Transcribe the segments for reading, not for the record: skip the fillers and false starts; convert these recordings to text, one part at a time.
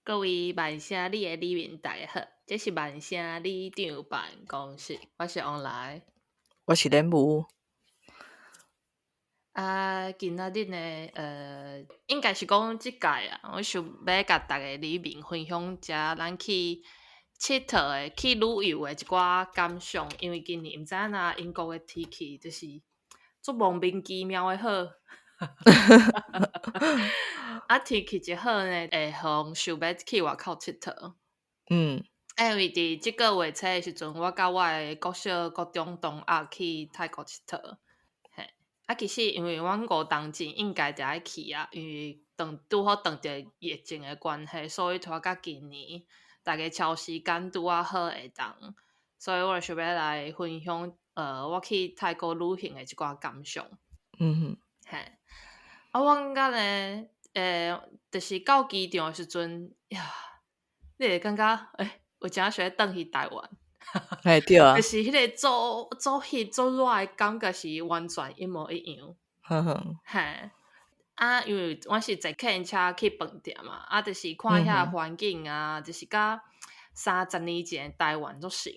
各位万声里的里面大家好，这是万声里长办公室，我是王来。我是莲雾。今仔日呢，应该是讲即届啊，我想要甲大家里面分享一下咱去佚佗的、去旅游的一寡感想，因为今年毋知影英国的天气就是足莫名其妙的好。天气一好呢，会互想要去外口佚佗。因为伫即个月初的时阵，我甲我的国小、国中同学去泰国佚佗。嘿，其实因为阮5当前应该就爱去啊，因为拄好撞着疫情的关系，所以拖到今年，大家超时间拄啊好会当，所以我就想要来分享我去泰国旅行的一寡感想。嘿，阮甲呢，就是到机场的时阵，呀，你会感觉有真想要转去台湾。对啊，就是迄个做翕做热的感觉是完全一模一样。嘿，因为阮是坐客运车去饭店嘛，就是看遐环境啊，就是甲30年前的台湾足像。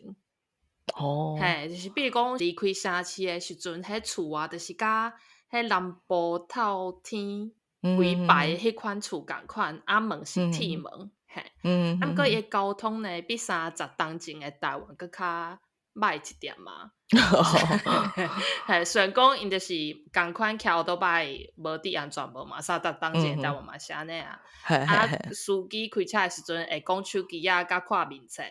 嘿，就是比如讲离开城市的时阵，迄厝啊，就是甲迄南部透天规排迄款厝共款，门是铁门。嘿，毋过伊的交通呢，比30当前的台湾佫较歹一点嘛。嘿，虽然讲因就是共款骑倒摆无伫安全无嘛，30当前的台湾嘛是安尼啊。司机开车的时阵会讲手机啊，甲看面册。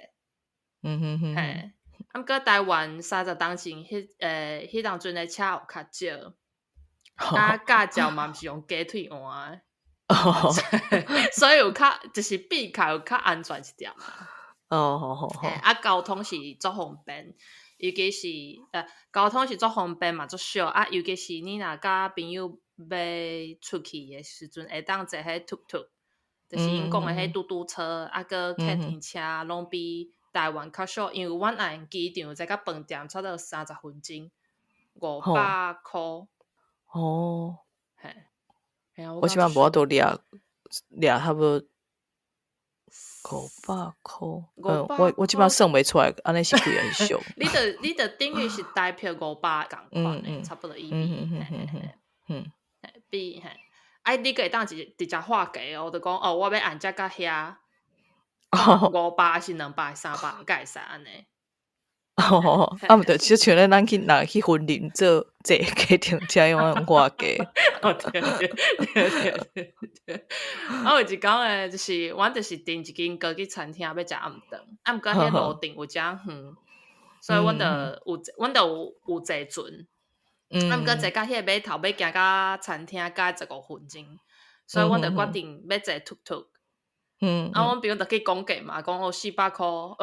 嘿。毋过台湾30当前迄当阵的车有较少，驾照嘛毋是用鸡腿换的。所以有较就是比较有较安全一点嘛。交通是足方便，尤其是交通是足方便嘛，足俗尤其是你若甲朋友要出去的时阵，会当坐迄突突，就是因讲的迄嘟嘟车，个客运车，拢比台湾较俗，因为阮按机场再甲饭店差不多30分钟，500箍。嘿，我即摆无法度掠差不多500箍。我即摆算袂出来，安尼是贵还是俗？你的等于是台票500共款的，差不多一比。比你可以当直接画价哦，就讲我要按遮到遐，500是200、300，该会使安尼。毋对，就像咱去婚礼做家庭车用画价。对。有一讲诶，就是阮就是订一间高级餐厅要食暗顿，毋过迄路程有诚远，所以阮就有坐船。毋过坐到迄个码头要行到餐厅加15分钟，所以阮就决定要坐突突。阮朋友就去讲价嘛，讲400箍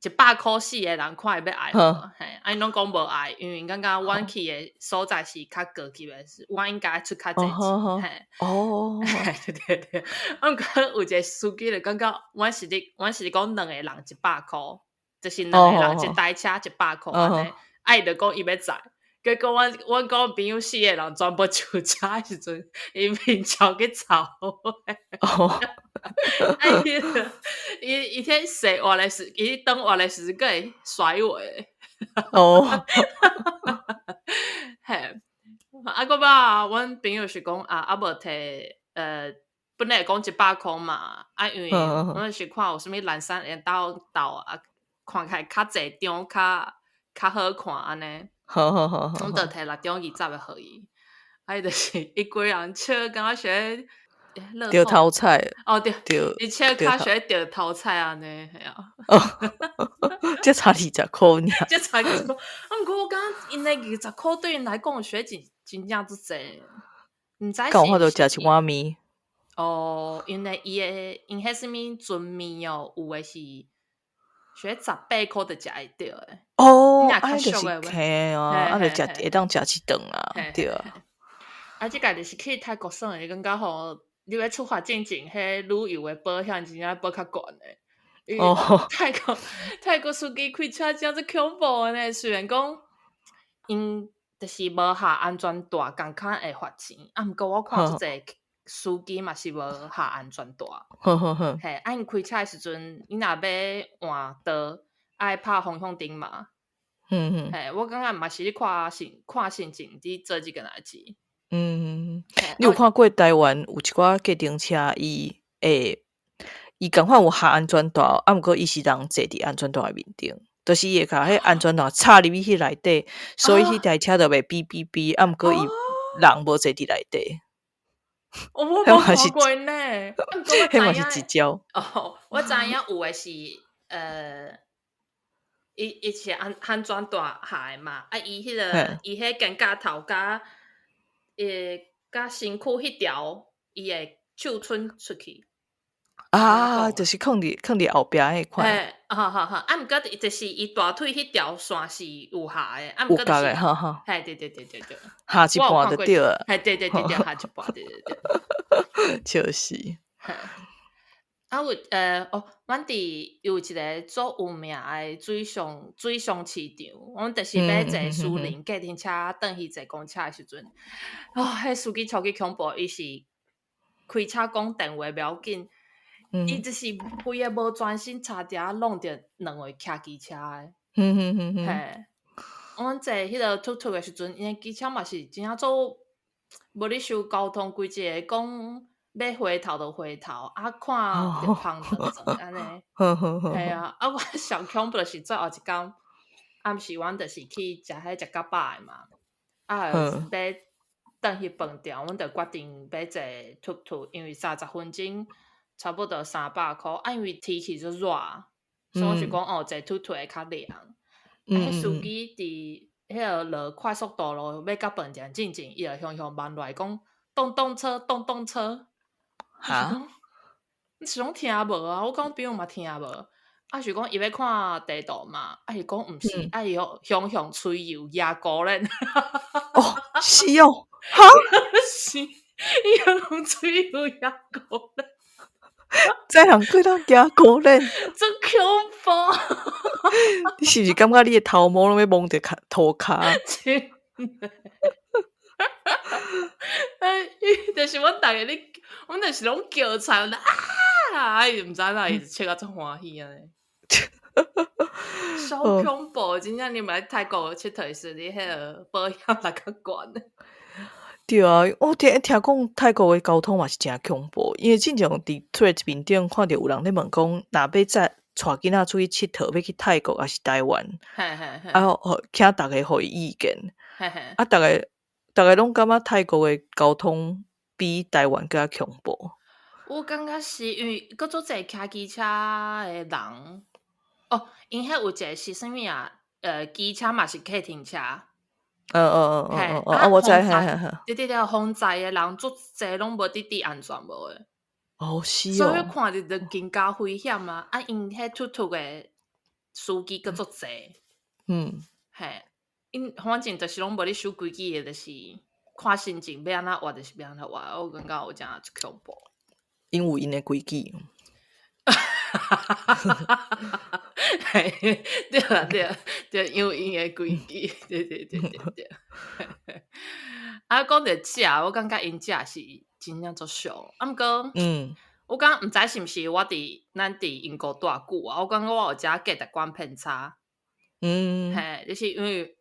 ，100箍4个人看会要爱无？因拢讲无爱，因为感觉阮去的所在是较高级的，阮应该出较济钱。对。毋过有一个司机就感觉阮是讲2个人100箍，就是2个人一台车100箍安尼，伊就讲伊要载。结果阮讲朋友4个人全部上车的时阵，伊面朝去吵。伊迄洗换的时，伊等换的时佫会甩我。嘿，个吧，阮朋友是讲无摕本来讲100箍嘛，因为阮是看有啥物蓝山连豆看起来较济张较好看安尼。阮就摕620的互伊，就是一堆人笑，感觉是钓头菜。对，伊笑较像钓头菜安尼，系啊。才差20箍尔。才差20箍，毋过我感觉因的20箍对因来讲是真正足济，毋知是。敢有法度食一碗面？因为因迄什物船面哦，有诶是学18箍就食会着诶。安尼就是轻啊，就会当食一顿啊，对啊。即个就是去泰国耍诶，感觉吼，你要出发进前，迄旅游诶保险真正保较悬诶。泰国司机开车真是恐怖呢，虽然讲因就是无下安全带，共款会罚钱。毋过我看足济司机嘛是无下安全带。呵呵呵。嘿，啊，因开车的时阵，伊若要换道，爱拍方向灯嘛。嘿，我感觉嘛是咧看心情，伫做即件代志。你有看过台湾有一寡计程车，伊共款有下安全带，啊，毋过伊是人坐伫安全带面顶，就是伊会甲迄安全带插入去迄内底，所以迄台车就袂哔哔哔，啊，毋过伊人无坐伫内底。我无看过呢，迄嘛是一招。哦，我知影有诶是伊是安全带下诶嘛，啊，伊迄肩胛头甲身躯迄条，伊会手伸出去。就是放伫后壁迄款。啊，毋过就是伊大腿迄条线是有下诶，啊，有角诶，嘿，对，下一半就对了。嘿，对，下一半，对。笑死。啊，阮伫有一个做有名诶水上市场，阮就是要坐私人计程车转去坐公车诶时阵，迄司机超级恐怖，伊是开车讲电话袂要紧，伊就是规个无专心，差点弄着两位骑机车诶。嘿，阮坐迄个突突诶时阵，因为机车嘛是真正做无咧收交通规则，讲要回头就回头，啊看着旁转安尼。系啊，我上恐怖是最后一工暗时，阮就是去食迄甲饱诶嘛，啊要转去饭店，阮就决定要坐突突，因为30分钟差不多300块，啊因为天气就热，所以我是讲坐突突会较凉。迄司机伫迄个落快速道路要到饭店进前，伊就向慢来讲动车。我是讲，你是拢听无啊？我讲朋友嘛听无。啊是讲伊要看地图嘛？啊是讲毋是，啊伊向吹油压高咧。是哦，哈？是，伊向吹油压高咧。这人过当行高咧，真恐怖！你是毋是感觉你的头毛拢要蒙着涂骹？就是阮逐个阮就是拢叫惨啊！伊毋知哪伊笑到足欢喜安尼。超恐怖！真正你们来泰国佚佗时，你迄个保险来较悬。对啊，我听讲泰国的交通嘛是真恐怖，因为正常伫出一面顶看到有人咧问讲，若要带囡仔出去佚佗，要去泰国还是台湾？请大家互伊意见。大家拢感觉泰国的交通比台湾更加恐怖。我感觉是因为搁做侪骑机车的人，因迄有一个是啥物啊？机车嘛是客停车。我知，对，风载的人足侪拢无伫安全无诶。是哦。所以看着就更加危险啊！啊，因迄突突的司机搁足侪。因反正就是拢无咧守规矩的，就是看心情要安怎活就是要安怎活。我感觉有真恐怖。因有因的规矩。对，因为因的规矩，对。啊，讲着食，我感觉因食是真正足俗。啊，毋过，我感觉毋知是毋是咱伫英国偌久啊？我感觉我有食价值观偏差。就是因为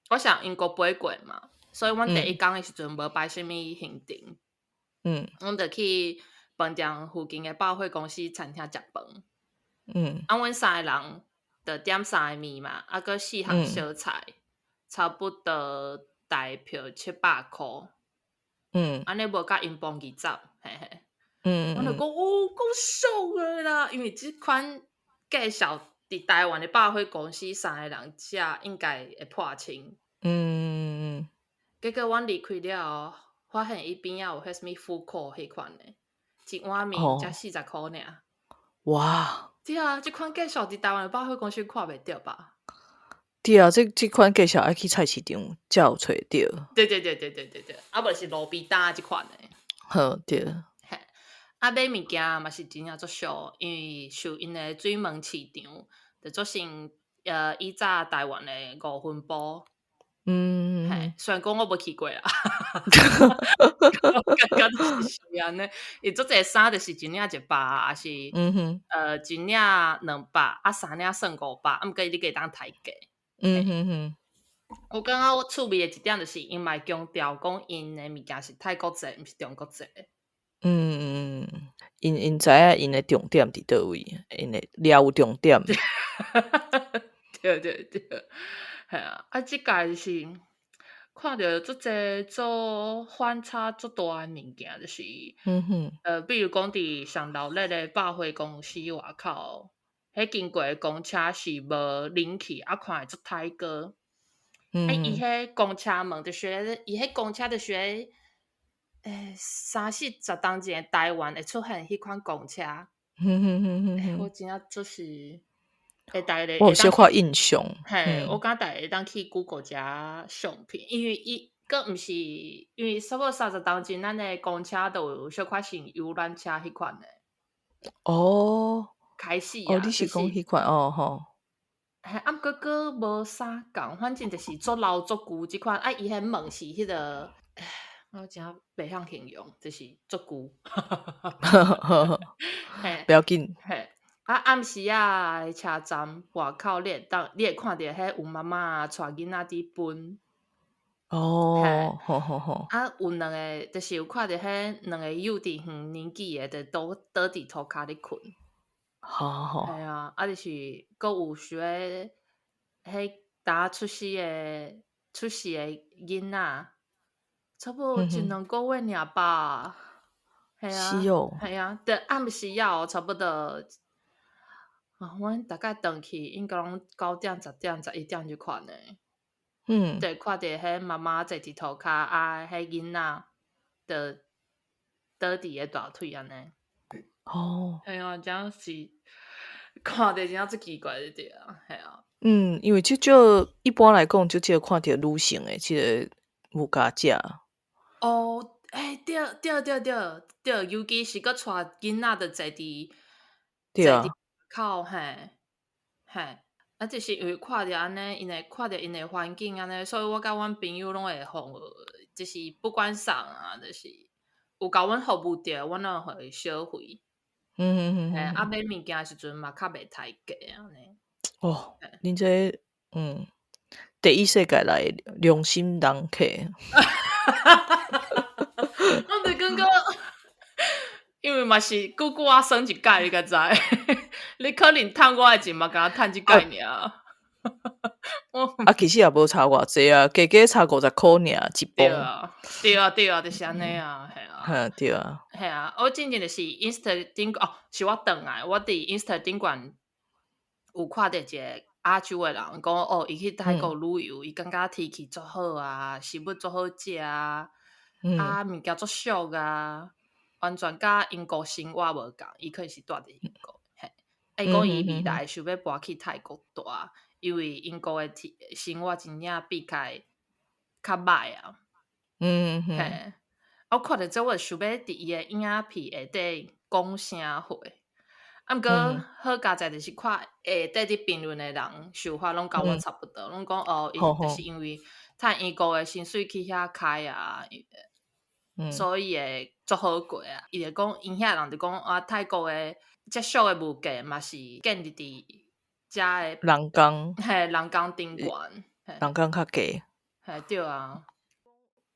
我上英国飞过嘛，所以阮第一工的时阵无摆啥物行程。阮就去饭店附近的百货公司餐厅食饭。阮3个人就点3个面嘛，啊，搁4项小菜，差不多台票700块。安尼无甲英镑20。我就讲够俗的啦，因为即款介绍伫台湾的百货公司3个人食应该会破千。结果阮离开了，发现伊边仔有迄什么富口迄款的，一碗面才40块尔。哇！对啊，即款介绍伫台湾的百货公司看袂到吧？对啊，即款介绍爱去菜市场才有找到。对，啊无是路边摊即款的。对。啊，买物件嘛是真正足俗，因为受因的水门市场，就做成早台湾的5分埔。虽然讲我无去过啦，我感觉就是安尼，伊做这衫就是一领100，还是一领200，3领算500，毋过你可以当抬价。我感觉我趣味的一点就是因嘛强调讲因的物件是泰国製，毋是中国製。因知影因的重点伫倒位，因的了有重点。对，系啊，即届是看到足济做反差足大的物件，就是比如讲伫上头咧的百货公司外口，迄经过的公车是无冷气，看会足泰国。伊迄公车门就是伊迄公车就是30-40当前台湾会出现迄款公车。我真正就是会大家我有小可印象。我感觉大家会当去 Google 遮相片，因为伊佫毋是因为差不多30当前，咱的公车都有小可像游览车迄款的。开始啊，你是讲迄款吼？毋过佫无啥共，反正就是足老足旧即款。伊迄门是迄个，我真袂晓形容，就是足旧。不要紧。暗时啊，车站外口你会看到迄有妈妈带囡仔伫奔。好。有两个，就是有看到迄两个幼稚园年纪的，就倒伫涂骹咧困。好。系啊，就是佫有时诶，迄刚出世的囡仔，差不多1-2个月尔吧。系啊，系啊，得暗时啊，差不多。阮大概转去应该拢9点、10点、11点就款的。对，看到迄妈妈坐伫涂骹，迄囡仔就倒伫个大腿安尼。系啊，这样是看着真正足奇怪的对啊，系啊。因为少一般来讲，就只有看到女性的即个无家者。对，尤其是佫带囡仔，就坐伫口就是因为看着安尼，因会看着因的环境安尼，所以我甲阮朋友拢会互，就是不管送啊，就是有甲阮服务着，阮拢会小费。买物件时阵嘛，较袂太价安尼。恁这第一世界来良心人客。我就感觉，因为嘛是久啊算一届，你甲知？你可能趁我的钱嘛，敢若趁一届尔。其实也无差偌济啊，加加差50箍尔一磅。对啊，就是安尼啊，系啊。对啊。系啊，我之前就是 Insta 顶是我转来，我伫 Insta 顶悬有看到一个亚洲的人讲伊去泰国旅游，伊感觉天气足好啊，食物足好食啊，物件足俗啊，完全甲英国生活无共。伊可能是住伫英国，伊讲伊未来想要搬去泰国住，因为英国的生活真正比起来较歹啊。我看到这，我想要伫伊的影片下底讲啥话。毋过好佳在就是看下底伫评论的人想法拢甲我差不多，拢讲伊就是因为趁英国的薪水去遐开啊，所以会足好过啊。伊就讲因遐人就讲泰国的遮俗的物价嘛是建立伫遮的人工顶悬，人工较低。对啊。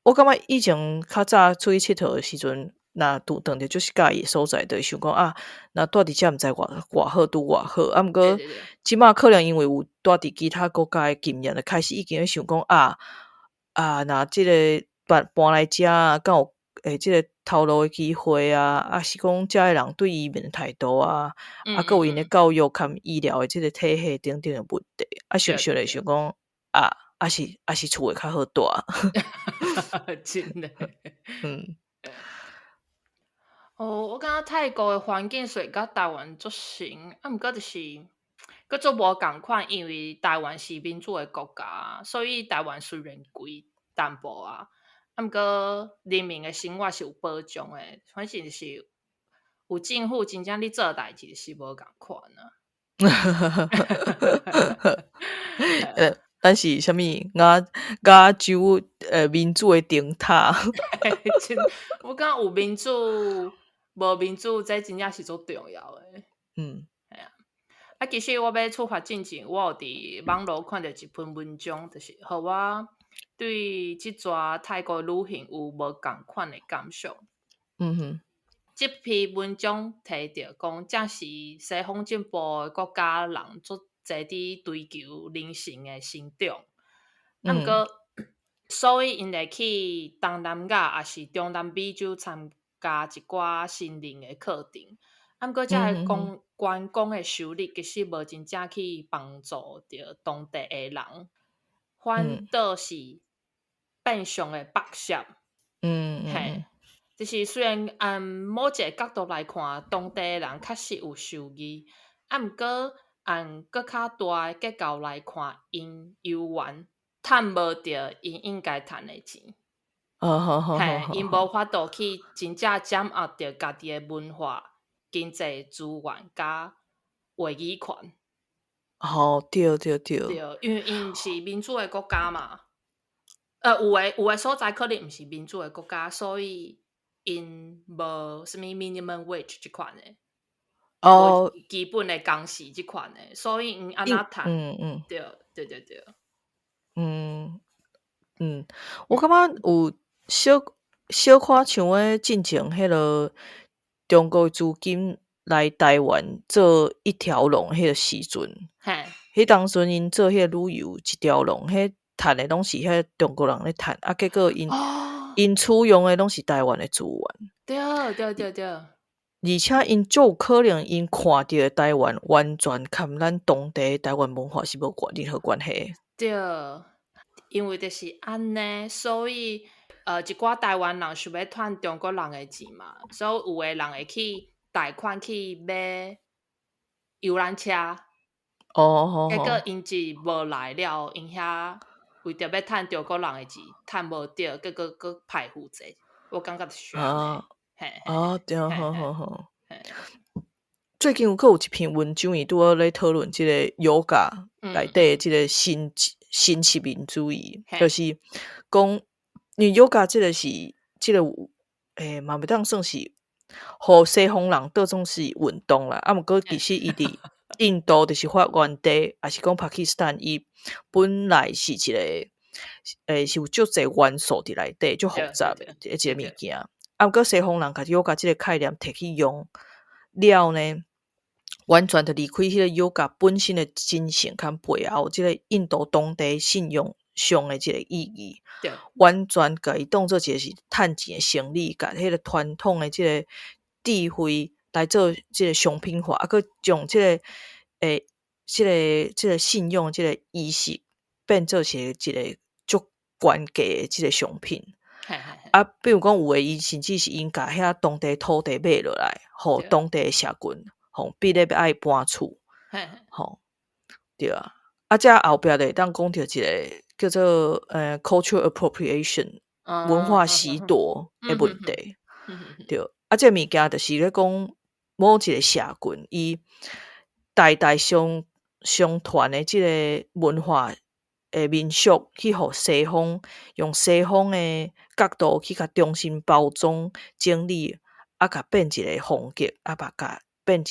我感觉以前较早出去佚佗的时阵，若拄着就是介意的所在，就会想讲若住伫遮毋知偌好拄偌好。毋过即马可能因为有住伫其他国家的经验，就开始已经咧想讲若即个搬来遮敢有即个头路的机会啊，是讲遮的人对移民的态度啊，佮有因的教育含医疗的即个体系等等的问题，想咧想讲是厝会较好住。真的。我感觉泰国的环境虽甲台湾足像，毋过就是佫足无共款，因为台湾是民主的国家，所以台湾虽然贵淡薄啊，毋过人民的生活是有保障的，反正就是有政府真正咧做代志是无共款啊。咱是啥物亚洲民主的灯塔。我感觉有民主无民主，这真正是足重要诶。系啊。啊，其实我要出发进前，我有伫网络看到一篇文章，就是互我对即撮泰国旅行有无共款的感想。即篇文章提到讲，正是西方进步的国家人足侪伫追求人性的成长。毋过，所以因会去东南亚也是中南美洲参加一寡心灵的课程。毋过，遮个观光的收入其实无真正去帮助着当地的人，反倒是变相的剥削。嘿。就是虽然按某一个角度来看，当地人确实有受益，啊，毋过按搁较大的结构来看，因有缘趁无着因应该趁的钱。嘿，因无法度去真正掌握着家己的文化、经济资源甲话语权。对。对，因为因毋是民主的国家嘛。有的所在可能毋是民主的国家，所以因无什么 minimum wage 即款的，基本的工时即款的，所以因安那趁。对。我感觉有小可像诶进前迄落中国资金来台湾做一条龙迄个时阵，迄当时因做迄个旅游一条龙，迄趁诶拢是迄中国人咧趁，啊，结果因使用诶拢是台湾诶资源。对。而且因足有可能因看着台湾完全含咱当地台湾文化是无任何关系。对，因为就是安尼，所以一寡台湾人想要赚中国人的钱嘛，所以有的人会去贷款去买游览车。结果因钱无来了，因遐为着要趁中国人的钱，趁无着，结果佫歹负债。我感觉是安尼。对。最近有一篇文章，伊拄好咧讨论即个yoga内底即个新殖民主义，就是讲，因为yoga即个是即个嘛袂当算是互西方人倒总是运动啦。啊，毋过其实伊伫印度就是发源地，也是讲巴基斯坦，伊本来是一个是有足侪元素伫内底，足复杂的一个物件。啊，毋过西方人甲yoga即个概念摕去用了呢，完全就离开迄个yoga本身的精神跟背后即个印度当地信用上的即个意义，完全甲伊当做一个是趁钱的生理，甲迄个传统的即个智慧来做即个商品化，啊，佮将即个即个信用即个意识变做是一个足悬价的即个商品。啊，比如讲有诶，伊甚至是因甲遐当地土地买落来，互当地社群，逼咧要爱搬厝，对啊。啊，遮后壁就会当讲着一个叫做cultural appropriation 文化拾夺诶问题。对，啊，这物件就是咧讲某一个社群，伊代代相传诶即个文化民俗去互西方用西方诶角度去甲重新包装整理，啊，甲变一个风格，啊，甲变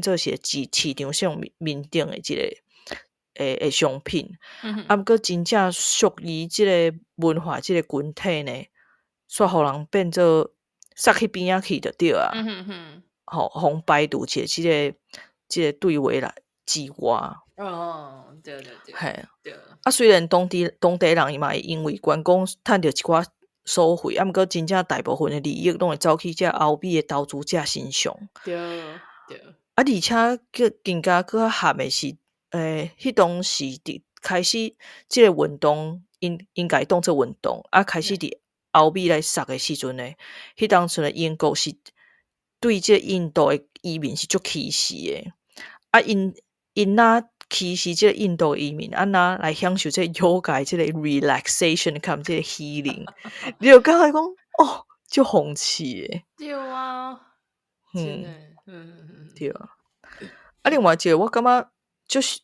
做是市场上面顶诶即个商品。啊，毋过真正属于即个文化即个群体呢，煞互人变做撒去边仔去就对啊。互排除一个即个对话来之外。对。啊，虽然当地人伊嘛会因为观光趁着一寡所费，啊，毋过真正大部分的利益拢会走去遮欧美的投资者身上。对。啊，而且更加较合的是，迄当时伫开始即个运动，因家当做运动，啊，开始伫欧美来杀的时阵呢，迄当时的英国是对即个印度的移民是足歧视的。啊，因若歧视即个印度移民，啊，若来享受即个yoga即个 relaxation，看即个 healing， 你就感觉讲足讽刺的。对啊，真的。对啊。啊，另外一个我感觉就是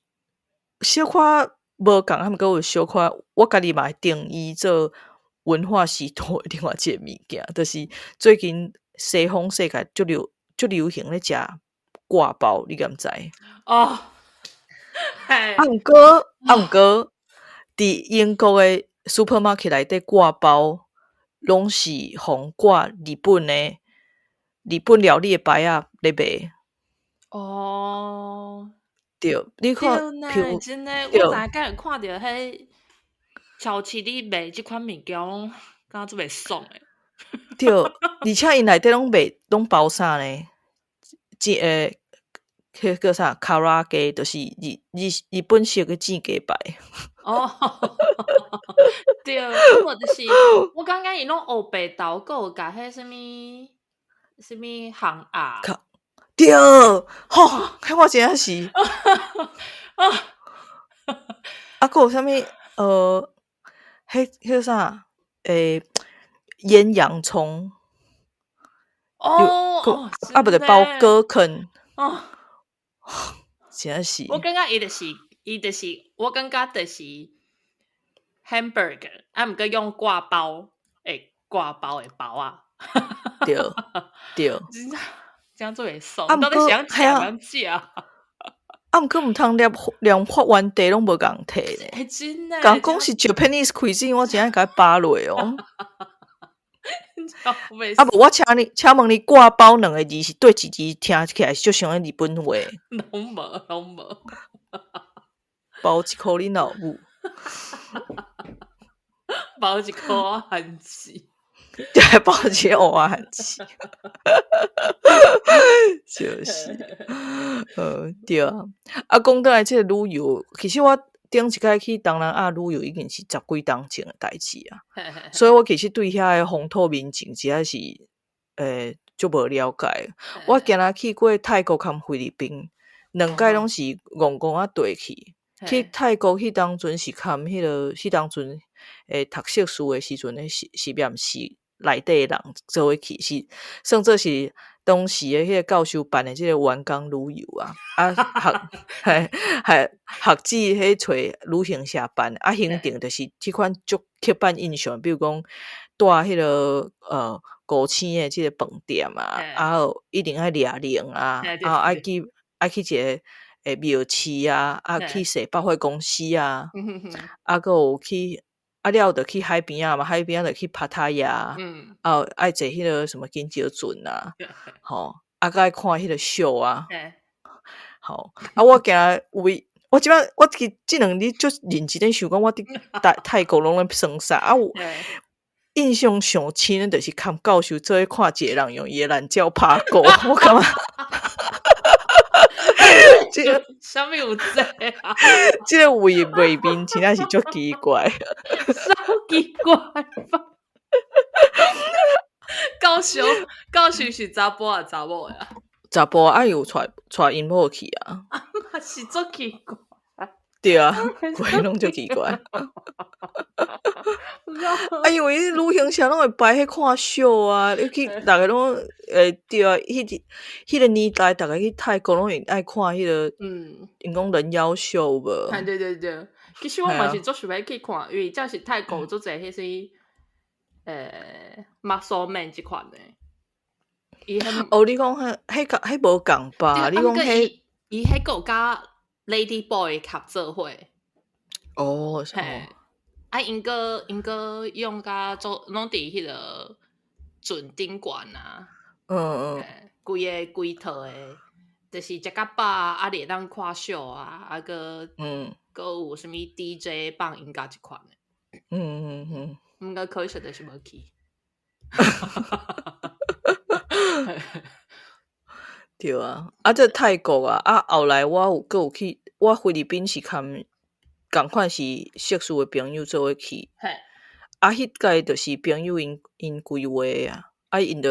小可无共，他们跟有小可，我家己嘛会定义做文化时代的另外一个物件，就是最近西方世界足流行咧食挂包，你敢知？哦，嘿，毋过伫英国的 supermarket 内底挂包，拢是互挂日本料理的牌仔咧卖。哦，对，你看，对呢，譬如真诶，我对昨下敢有看着迄超市里卖即款物件，拢感觉做袂爽诶。对，而且因内底拢包啥呢？迄叫啥卡拉鸡，就是日本式的煎鸡排。哦，对，啊无就是我感觉伊拢黑白豆，还有甲迄什物烘鸭。对，吼，迄我真正是。啊，还有啥物迄啥腌洋葱，哦哦，啊不真的着包葛肯，哦，真正是。我感觉伊就是，我感觉就是 hamburger， 啊，毋过用挂包诶包啊。对对，真这样做会爽，啊，你到底想食啊，食？啊，毋过毋通连发源地拢无共摕呢。哎，真的，讲是 Japanese cuisine， 我真爱甲伊扒落哦。啊无，我请问你挂包两个字是对一字听起来就像日本话。拢无。包一箍你老母。包一箍韩钱。对，包一个蚵仔韩钱。就是，对啊。啊，讲倒来即个旅游，其实我顶一摆去东南亚旅游已经是10几冬前的代志啊。所以我其实对遐的风土民情实在是足无了解。我今仔去过泰国和菲律宾，两届拢是戆戆啊对去。去泰国迄当阵是看迄当阵读硕士的时阵的实验室内底的人做伙去，是算做是当时的迄个教授办的即个员工旅游啊。啊学子迄找旅行社办，啊行程就是即款足刻板印象，比如讲住迄个古青的即个饭店啊，啊一定爱掠灵啊，啊爱去一个庙市啊，啊去踅百货公司啊，啊还有去啊了就去海边啊嘛，海边就去帕塔亚，啊爱坐迄个什么金蕉船啊，吼，啊个爱看迄个秀啊，吼，啊我今日我即摆我即两日就认真咧想讲，我伫泰国拢咧耍啥啊？有印象上深的，就是看教授做咧看一个人用伊的懒觉拍鼓，我感觉。这个啥物有这啊？即个画面真正是足奇怪。啥奇怪吧？教授是查甫啊查某呀？查甫啊，伊有带因某去啊。嘛是足奇怪。对啊，规拢足奇怪。啊，因为旅行社拢会摆迄看秀啊，你去逐个拢对啊，迄个年代逐个去泰国拢会爱看迄个因讲人妖秀无？对，其实我嘛是足想要去看，因为这是泰国足侪迄些muscle man 即款的。哦，你讲迄无共吧？你讲迄伊迄个甲 Lady Boy 合作伙。哦，啊，因个用甲做拢伫迄个船顶悬啊，规套的，就是食甲饱啊，会当看秀啊，啊个有啥物 DJ 放音乐即款的。毋过可惜就是无去。对啊，啊这泰国啊，啊后来我有去，我菲律宾是共款是硕士的朋友做伙去。啊，迄届就是朋友因规划啊，啊因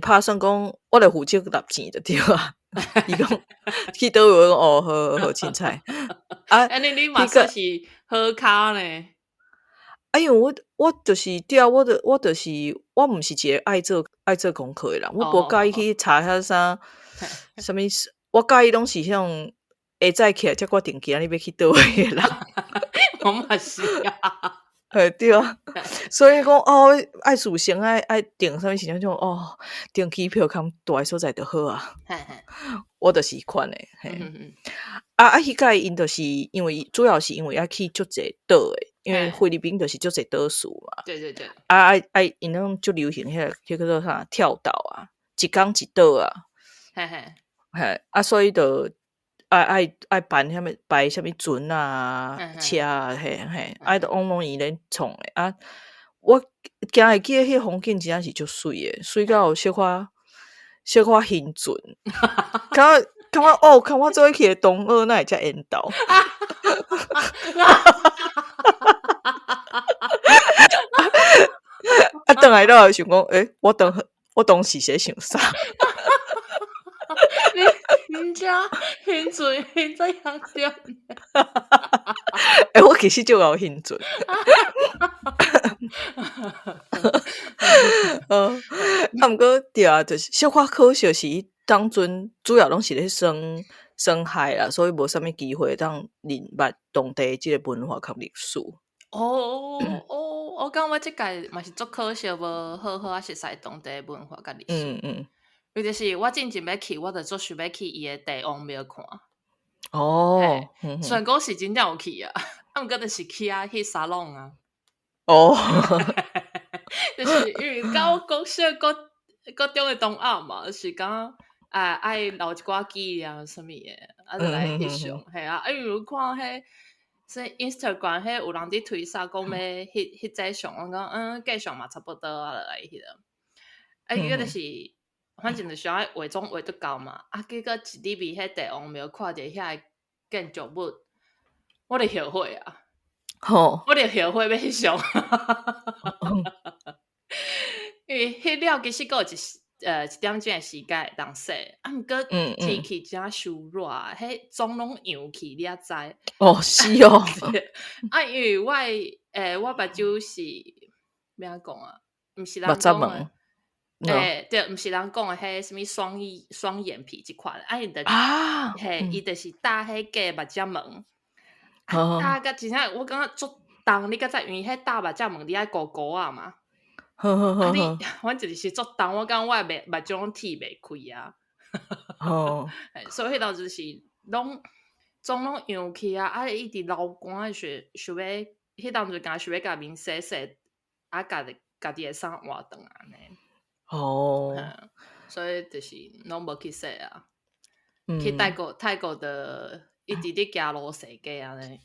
拍算讲，我来负责纳钱就对啊。伊讲去倒位，哦，好凊彩。啊，安尼你嘛算是好卡呢。啊，因为我就是对啊，我就是我毋是一个爱做功课的人，我无介意去查遐啥物，我介意拢是迄种下早起来才决定今日要去倒位的人。我嘛是啊。对啊，所以讲哦，爱事先爱订啥物时阵种哦，订机票较大诶所在就好啊。我就是款诶，嘿。迄届因就是因为主要是因为要去足济岛诶，因为菲律宾就是足济岛屿嘛。对对对。因拢足流行迄个叫做啥跳岛啊，一港一岛啊。所以就爱办啥物摆啥物船啊、车啊，就往拢伊咧创诶啊。我今会记迄风景真正是足水诶，水到有小可晕船，感觉做去东澳哪会遮缘投？转来了想讲，我当时在想啥？人家晕船晕在洋中。我其实就有晕船。毋过对啊，就是小可可惜是当阵主要拢是咧生海啦，所以无啥物机会当认捌当地即个文化甲历史。我感觉我即届嘛是足可惜，无好好熟悉当地文化甲历史。尤其是我进前要去，我就足想要去伊诶帝王庙看。虽然讲是真正有去啊，毋过就是去啊去沙龙啊。就是因为甲我讲小国中诶同学嘛，就是讲爱留一寡纪念啥物诶，就来翕相。因为我看迄Instagram 迄有人伫推啥讲要迄只相，我讲计相嘛差不多啊，就来迄个。结果就是反正就想要画总画得到嘛，结果一入去迄帝王庙看着遐建筑物，我就后悔啊！我就后悔要翕相。因为迄了其实还有一点钟诶时间会当洗，毋过天气真伤热，迄妆拢扬去，你也知。是哦。因为我目睭是要安讲啊？毋是人讲诶。对，毋是人讲诶，迄什物双眼皮即款。伊就是搭迄个目睭毛。搭甲真正我感觉足重，你敢知？因为迄搭目睭毛，你爱糊糊啊嘛。反正就是足重，我感觉我诶目睭拢剃袂开啊。所以迄当就是拢妆拢扬去啊，伊直流汗，想要迄当就想要甲面洗洗，家己诶衫换转安尼。所以就是拢无去洗啊。去泰国的一直伫行路踅街安尼。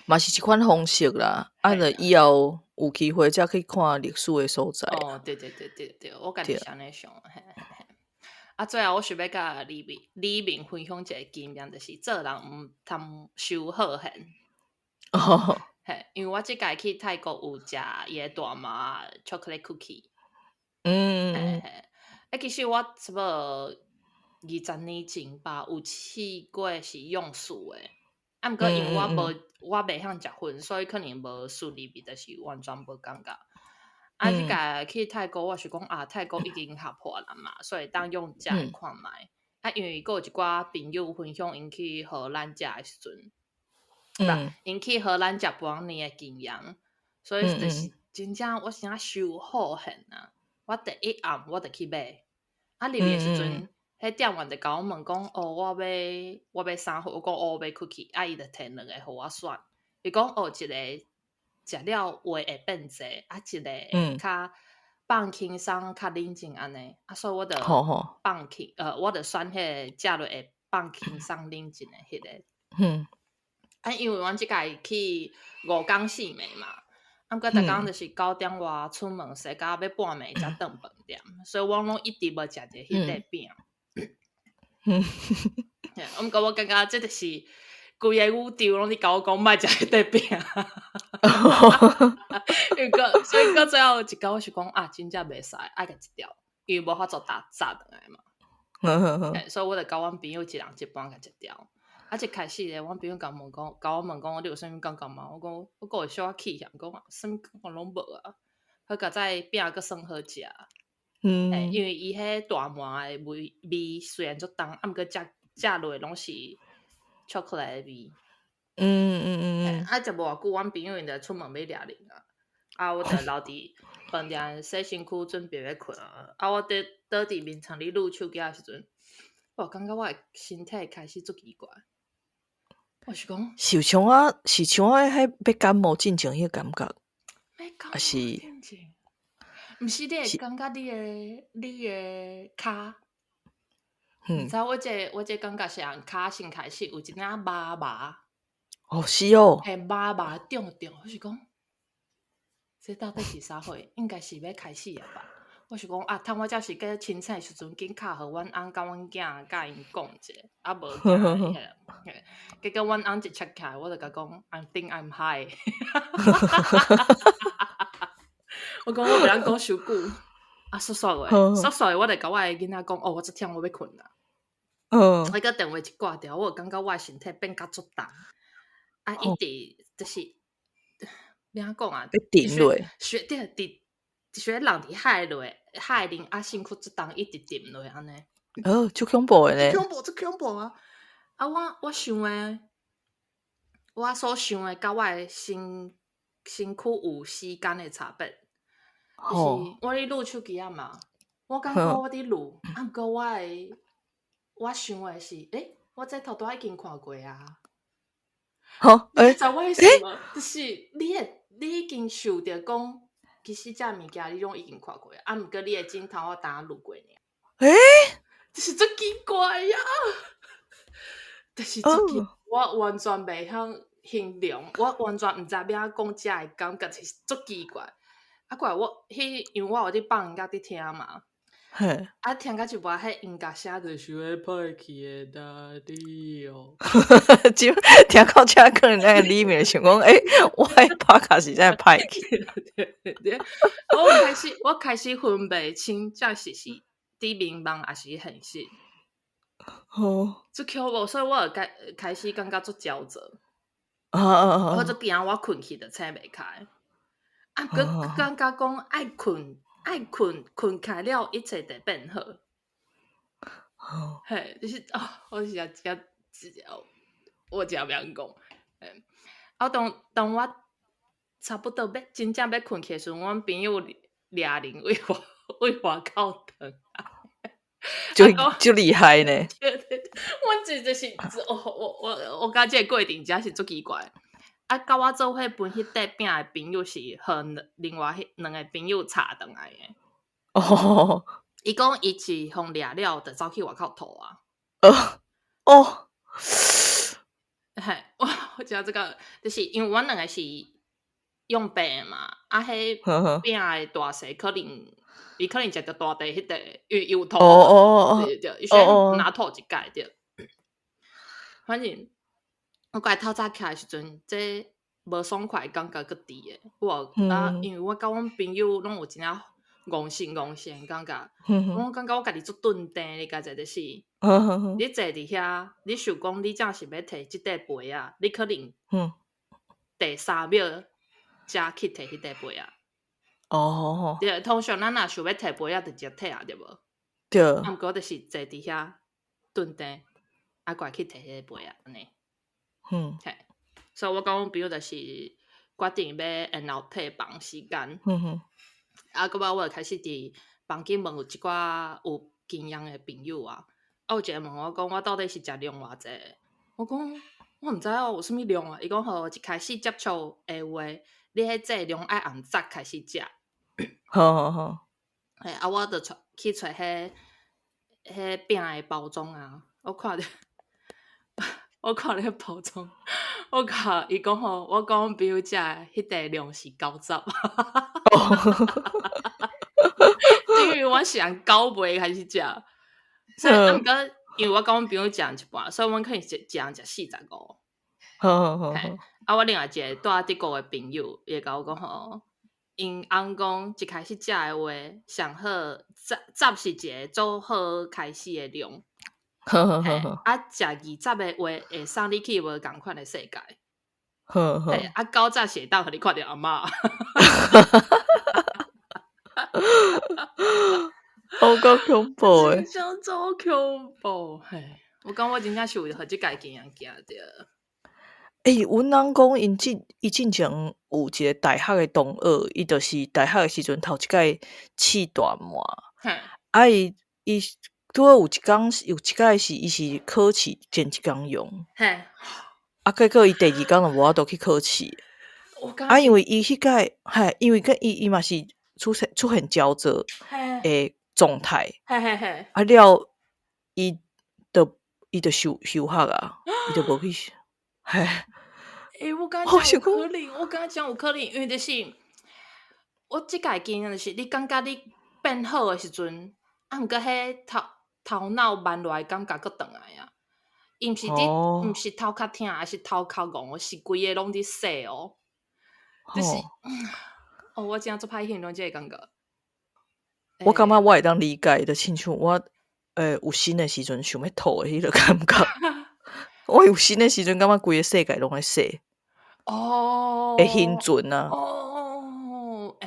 嘛是一款方式啦，就以后有机会才去看历史诶所在。对，我家己是安尼想。最后我想要甲李明分享一个经验，就是做人毋通收好现。因为我即届去泰国有食伊诶大麻 chocolate cookie。其实我差不多20年前吧，有试过是用素诶。毋过因为我袂晓食薰，所以可能无顺利，就是完全无感觉。即届去泰国，我是讲泰国已经合破了嘛，所以当用食来看卖。因为还有一寡朋友分享因去荷兰食诶时阵，因去荷兰食半年诶经验，所以就是真正我是收好现啊！我第一暗我就去买，入去诶时阵，迄店员就甲我问讲，我要啥货？我讲我要 cookie，伊就摕2个互我选。伊讲一个食了话会变济，一个较放轻松、较冷静安尼。所以我就放轻，我就选迄个食落会放轻松、冷静诶迄个。因为阮即届去5天4暝嘛，毋过逐工就是9点外出门，洗到要半暝才转饭店，所以我拢一直无食着迄块饼。毋过我感觉这就是规个宇宙拢伫甲我讲莫食迄块饼。所以到最后一工我是讲真正袂使爱甲一条，因为无法做炸转来嘛。所以我就甲阮朋友一人一半甲一条。一开始咧，阮朋友甲我问讲，你有啥物感觉吗？我讲我有小可气嫌，讲啥物感觉拢无啊。好甲在饼佫算好食。因为伊迄大麻的味虽然足重，啊，毋过食落拢是巧克力的味。啊，食无偌久，阮朋友因就出门要掠啉啊，我就留伫饭店洗身躯，准备要困啊。啊，我倒伫眠床咧撸手机的时阵，我感觉我的身体开始足奇怪。我是讲，是像我迄要感冒进前迄个感觉，还是？毋是你会感觉你的骹？毋知我这感觉是人骹先开始有一领麻。哦，是哦。嘿，麻中，我是讲，这到底是啥货？应该是要开始啊吧？我是讲啊，趁我这是个清醒的时阵，紧敲互阮翁甲阮囝甲因讲者，啊无惊伊嘿。结果阮翁一切起来，我就甲讲 ，I think I'm high 。我讲我袂当讲伤久，啊，煞煞我就甲我的囡仔讲，哦，我昨天我要困啦。我个电话一挂掉，我感觉我的身体变甲足重，啊，一直就是怎讲啊？要沉落，学人伫海落，海面啊，身躯足重一直沉落安尼。足恐怖的呢！足恐怖啊！啊，我想的，我所想的，甲我的身躯有时间的差别。就是我咧录手机啊嘛，我感觉我伫录，啊，毋过我想的是，我这头拄已经看过啊。你知我想无？就是你已经想着讲，其实这物件你拢已经看过啊，毋过你的镜头我当录过尔。就是足奇怪呀！就是足奇，我完全袂晓形容，我完全毋知要安讲这的感觉是足奇怪。啊，怪我因为我有伫放音乐伫听嘛，啊，听到一半，迄音乐声就是会歹去的大地哦。就听到这可能在里面想讲，我的拍卡是真歹去。我开始分袂清，这是伫眠梦还是现实。足恐怖，所以我开始感觉足焦躁。我足惊我困去就醒袂开。啊，佮感觉讲爱困开了，一切就变好。嘿，就是我是我真袂讲。啊，当我差不多要真正要困去的时候，阮朋友掠人为外口转。就厉害呢！我这就是我感觉这个过程真是足奇怪。啊，甲我做伙分迄块饼的朋友是和另外2个朋友吵倒来的。伊讲伊是互掠了，就走去外口吐啊。嘿，我知道这个，就是因为阮2个是用白嘛，啊，迄饼的大小可能伊可能食着大地迄个，因为有吐。对，伊先拿吐一盖着。反正我过来透早起来时阵，这无爽快感觉佫伫诶。因为我甲阮朋友拢有真正戆神感觉。我感觉我家己足顿定，你敢知就是？你坐伫遐，你想讲你正是要摕即块杯啊？你可能第3秒才去摕迄块杯啊。对，通常咱若想要摕杯啊，就直接摕啊，对无？对。毋过就是坐伫遐顿定，啊，过来去摕迄个杯啊，安尼。所以我甲阮朋友就是决定要然后退房时间。啊，搁我就开始伫房间问有一寡有经验的朋友啊。有一个问我讲，我到底是食量偌济？我讲我毋知有啥物量啊。伊讲好，一开始接触的话，你迄剂量爱按早开始食。好。啊，我就去找迄饼的包装啊，我看着包装，我甲伊讲吼，我讲阮朋友食迄块量是90。因为我是按9杯开始食，所以毋过因为我甲阮朋友食一半，所以阮可能一人食45。啊，我另外一个住伫德国的朋友也甲我讲吼，因翁讲一开始食的话，上好十是一个最好开始的量。啊，食20的话会送你去无共款的世界。啊，90是会当互你看到阿嬷。好够恐怖诶！真正超恐怖，嘿！我感觉我真正是为互即家经验惊着。阮翁讲伊进前有一个大学诶同学，伊就是大学诶时阵头一届试大麻，伊拄好有一届是伊是考试前一工用，结果伊第二工就无法度去考试。因为伊迄届因为伊嘛是出现焦躁诶状态，了伊就休学啊，伊就无去嘿。我敢讲有可能，我敢讲有可能，因为就是我即届经验就是，你感觉你变好诶时阵，毋过迄头脑慢落来感觉佫转来啊。伊毋是毋是头壳痛，还是头壳戆，是规个拢伫洗哦。就是我真做歹形容即个感觉。我感觉我会当理解，就亲像我有心诶时阵想要吐诶迄个感觉。我有心诶时阵，感觉规个世界拢在洗。会兴准啊！我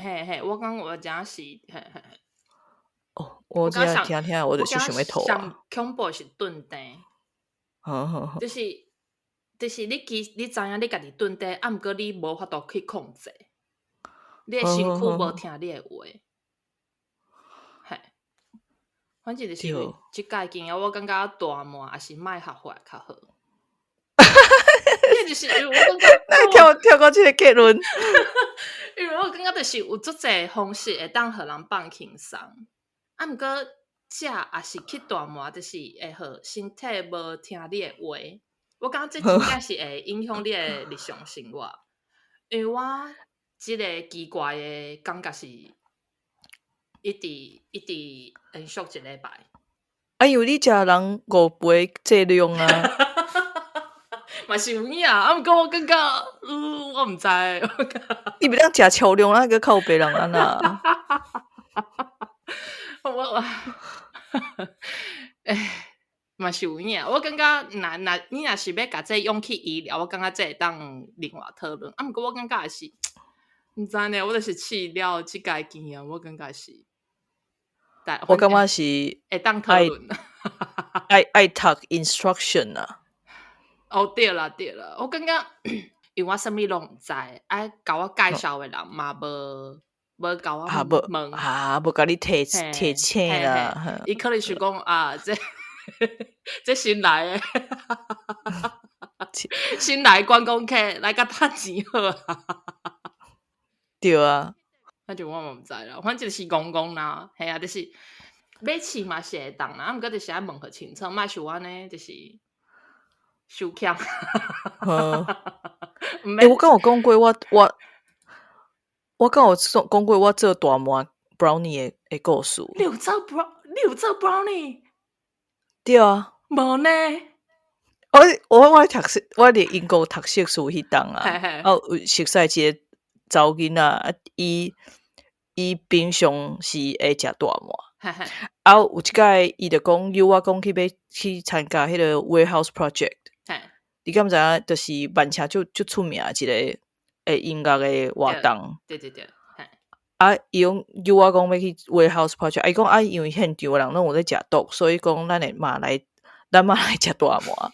感觉我真是我真听我就是想要吐啊！上恐怖是顿地，就是你知影你家己顿地，毋过你无法度去控制，你诶身躯无听你诶话，反正就是即届经验，我感觉大麻也是莫合法较好。就是因为我感觉跳到即个结论，因为我感觉就是有足侪方式会当互人放轻松，毋过食也是去大麻，就是会互身体无听你诶话。我感觉这真正是会影响你诶日常生活，因为我即个奇怪诶感觉是一直延续一礼拜。因为你食人5杯剂量啊。嘛是有影，毋过我感觉，我毋知。你袂当食超量啊，个靠别人安那。嘛是有影。我感觉，你若是要甲这用去医疗，我感觉这会当另外讨论。毋过我感觉也是，毋知呢，我就是试了即届经验，我感觉是，我感觉是会当讨论。爱读 instruction 啊。对啦，我感觉，因为我啥物拢毋知，爱甲我介绍诶人嘛无甲我问，无甲你提醒啦。伊可能是讲这新来诶，新来观光客来甲趁钱好啊。对啊，那就我嘛毋知啦，反正就是讲啦，系啊，就是要试嘛是会当啦，毋过就是爱问互清楚，莫像我呢，就是受欠。我敢有讲过我敢有讲过我做大麻 brownie 的故事。你有做 brownie？ 对啊。无呢。我伫英国读硕士迄当啊，熟悉一个查某囡仔，伊平常是会食大麻，有一届伊就讲邀我讲要去参加迄个 warehouse project。你敢知影？就是万车就出名一个音乐的活动。对。伊讲邀我讲要去 warehouse project，伊讲因为现场的人拢有在食毒，所以讲咱嘛来食大麻。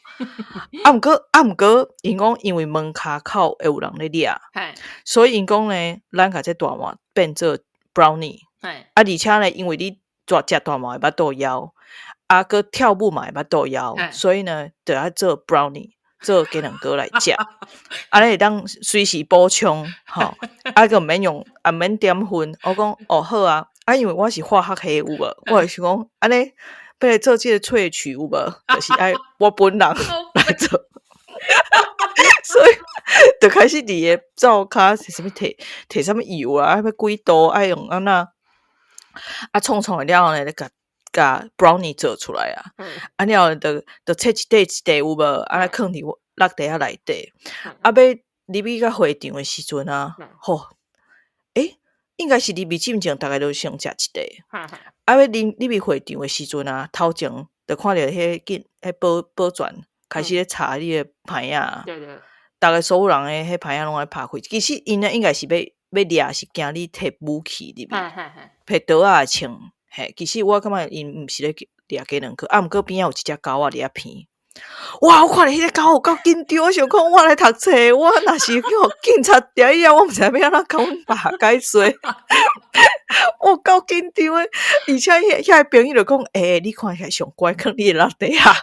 毋过因讲因为门骹口会有人咧掠，所以因讲呢，咱甲这大麻变做 brownie。而且呢，因为你食大麻会巴肚枵，佮跳舞嘛会巴肚枵，所以呢，就要做 brownie。做鸡卵糕来食，安尼会当随时补充，个毋免用，毋免点粉。我讲好啊，因为我是化学系有无？我会想讲安尼要来做即个萃取有无？就是爱我本人来做，所以就开始伫个灶骹是啥物摕啥物油啊，要几度爱用安那创了后呢，咧甲 brownie 做出来啊，了后就切一块一块有无？尼放伫落地下内底，要入去到会场的时阵啊，应该是入去进前，大概都先食一块。要入去会场的时阵啊，头前就看到迄保全开始咧查你的牌啊，大概所有人的迄牌啊拢爱拍开。其实因应该是要掠，是惊你摕武器入去，摕刀啊枪。嘿，其实我感觉因毋是咧掠鸡卵壳，毋过边仔有一只狗仔伫遐鼻。哇！我看到迄个狗有够紧张，我想讲我来读册，我若是去互警察抓以后，我毋知要安怎甲阮爸解说。我够紧张诶，而且遐个朋友就讲：你看起来上乖，可能你会落地啊。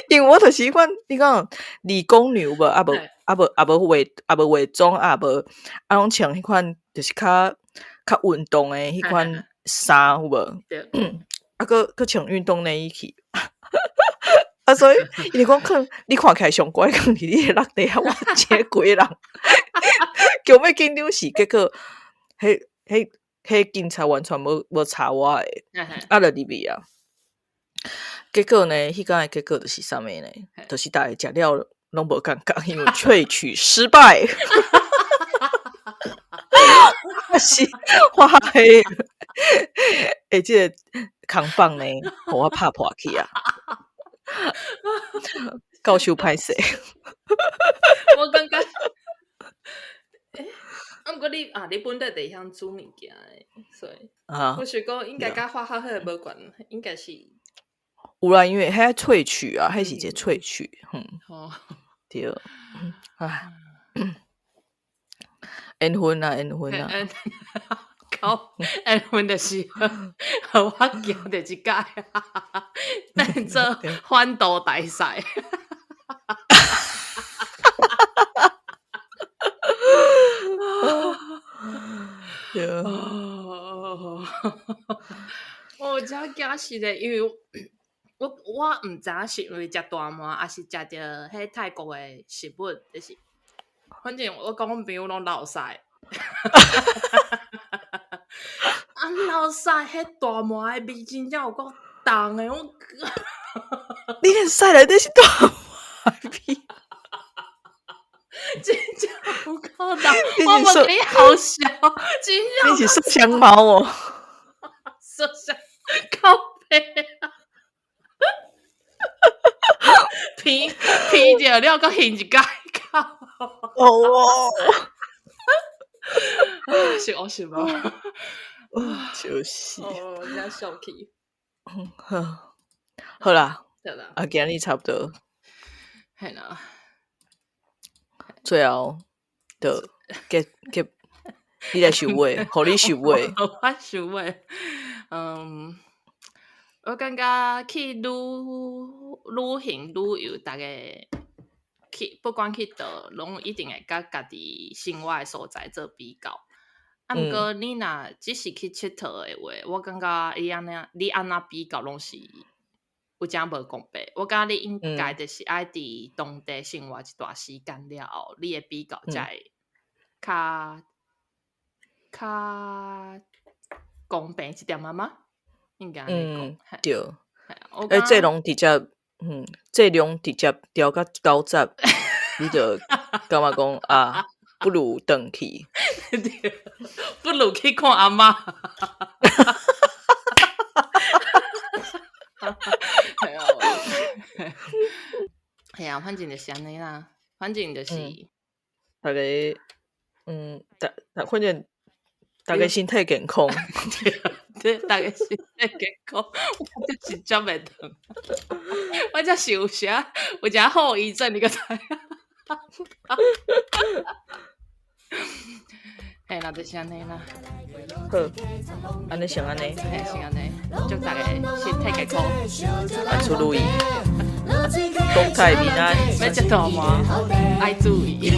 因为我就是迄款，你讲理工女有无？啊无化妆啊无，啊拢穿迄款就是较运动诶迄款衫有无？啊佫穿运动内衣去。啊，所以伊就讲，可能你看起来上乖，可能你会落地啊，我一个鬼人，叫要紧张是，结果迄警察完全无查我诶，啊，就入去啊。结果呢，迄天诶结果就是啥物呢？就是大家食了拢无感觉，因为萃取失败。是我迄即个空棒呢，互我拍破去啊！教授歹势。我感觉，毋过你本地地向煮物件诶，所以我想讲应该甲化学迄个无关，应该是有啦，因为迄萃取啊，迄是一个萃取，对，缘分啊，缘分啊，靠，缘分就是互我行着一届，当做欢度大赛。对，我真惊死咧，因为我毋知影是因为食大麻，还是食着迄泰国诶食物，就是反正我讲阮朋友拢落屎。啊，落屎迄大麻诶味真正有够重诶，我你连屎内底是大麻味。真正有够重，我无你好笑，真正你是麝香猫哦，麝香靠背啊，皮着了，搁现一届靠，哦，是恶心无？就是，真笑气。好啦，对啦，今日差不多，系啦。最后的结，你来收尾，互你收尾。我收尾，我感觉去旅行旅游，大家去不管去倒，拢一定会甲家己生活诶所在做比较。啊，毋过你若只是去佚佗诶话，我感觉你安那比较拢是有正无公平。我感觉你应该就是爱伫当地生活一段时间了后，你诶比较才会较公平一点吗？应该安尼讲。对，这拢直接，这拢直接调到90，你就感觉讲啊，不如回去，不如去看阿嬷。系啊，反正就是安尼啦，反正就是大家，反正大家身体健康，对，大家身体健康，我就是这么疼，我这是有啥后遗症，你个知？嘿，那就是安尼啦。好，安尼先安尼，先安尼，祝大家身体健康，万事如意，公泰平安。要食大麻，爱注意，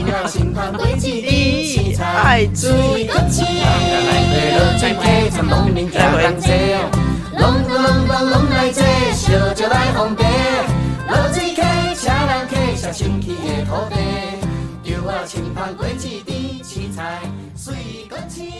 爱注意。再会。拢来坐，烧酒来烘茶，落水溪，车人客，写新起的土地，稻仔青芳过一池，青菜水果青。